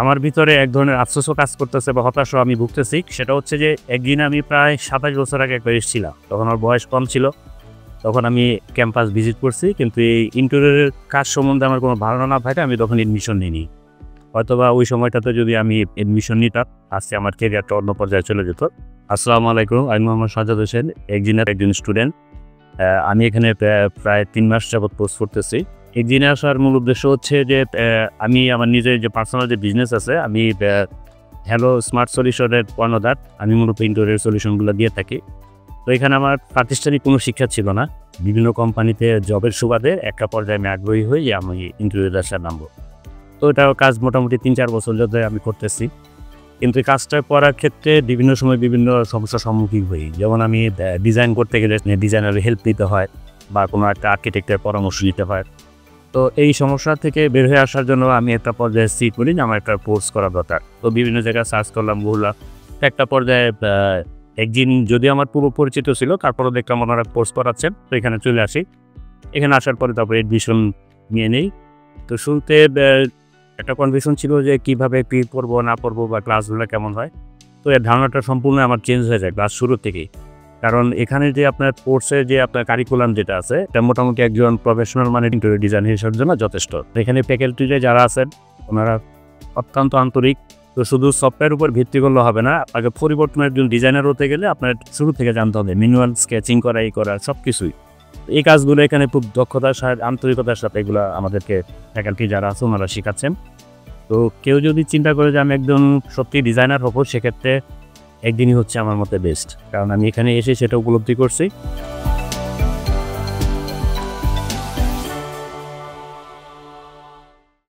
আমার ভিতরে এক ধরনের আফসোসও কাজ করতেছে বা হতাশও আমি ভুগতেছি। সেটা হচ্ছে যে একদিন আমি প্রায় ২৭ বছর আগে একবার এসেছিলাম। তখন আমার বয়স কম ছিল। তখন আমি ক্যাম্পাস ভিজিট করছি, কিন্তু এই ইন্টেরিয়রের কাজ সম্বন্ধে আমার কোনো ধারণা না থাকায় আমি তখন এডমিশন নিইনি। হয়তোবা ওই সময়টাতে যদি আমি এডমিশন নিতাম, আজকে আমার ক্যারিয়ারটা অন্য পর্যায়ে চলে যেত। আসসালামু আলাইকুম, আমি মোহাম্মদ সাজ্জাদ হোসেন, একজন স্টুডেন্ট। আমি এখানে প্রায় ৩ মাস যাবৎ কোর্স করতেছি। একদিনে আসার মূল উদ্দেশ্য হচ্ছে যে আমি আমার নিজের যে পার্সোনাল যে বিজনেস আছে, আমি হ্যালো স্মার্ট সলিউশনের কর্ণধার। আমি মূলত ইন্টেরিয়র সলিউশনগুলো দিয়ে থাকি। তো এখানে আমার প্রাতিষ্ঠানিক কোনো শিক্ষা ছিল না। বিভিন্ন কোম্পানিতে জবের সুবাদে একটা পর্যায়ে আমি আগ্রহী হই যে আমি ইন্টেরিয়র ব্যবসায় নামবো। তো এটা কাজ মোটামুটি ৩-৪ বছর ধরে আমি করতেছি। কিন্তু এই কাজটা করার ক্ষেত্রে বিভিন্ন সময় বিভিন্ন সমস্যার সম্মুখীন হই। যেমন আমি ডিজাইন করতে গেলে ডিজাইনারের হেল্প নিতে হয় বা কোনো একটা আর্কিটেক্টের পরামর্শ নিতে হয়। তো এই সমস্যা থেকে বের হয়ে আসার জন্য আমি একটা পর্যায়ে স্থির করি যে আমার একটা কোর্স করা দরকার। তো বিভিন্ন জায়গায় সার্চ করলাম, ঘুরলাম। একটা পর্যায়ে একদিন যদিও আমার পূর্ব পরিচিত ছিল, তারপরেও দেখলাম ওনারা কোর্স করাচ্ছেন। তো এখানে চলে আসি। এখানে আসার পরে তারপরে এডমিশন নিয়ে নেই। তো শুরুতে একটা কনফিউশন ছিল যে কীভাবে কী পড়বো না পড়বো বা ক্লাসগুলো কেমন হয়। তো এর ধারণাটা সম্পূর্ণ আমার চেঞ্জ হয়ে যায় ক্লাস শুরু থেকেই। কারণ এখানে যে আপনার কোর্সের যে আপনার কারিকুলাম যেটা আছে, এটা মোটামুটি একজন প্রফেশনাল মানে ইন্টেরিয়র ডিজাইন হিসেবে জন্য যথেষ্ট। এখানে ফ্যাকাল্টিতে যারা আছেন ওনারা অত্যন্ত আন্তরিক। তো শুধু সফটওয়্যার উপর ভিত্তি করলে হবে না, আপনাকে পরিবর্তনের একজন ডিজাইনার হতে গেলে আপনার শুরু থেকে জানতে হবে ম্যানুয়াল স্কেচিং করা, এই করা সব কিছুই। এই কাজগুলো এখানে খুব দক্ষতার সাথে আন্তরিকতার সাথে এগুলো আমাদেরকে ফ্যাকাল্টি যারা আছে ওনারা শেখাচ্ছেন। তো কেউ যদি চিন্তা করে যে আমি একজন সত্যি ডিজাইনার হবো, সেক্ষেত্রে একদিনই হচ্ছে আমার মতে বেস্ট। কারণ আমি এখানে এসে সেটা উপলব্ধি করছি।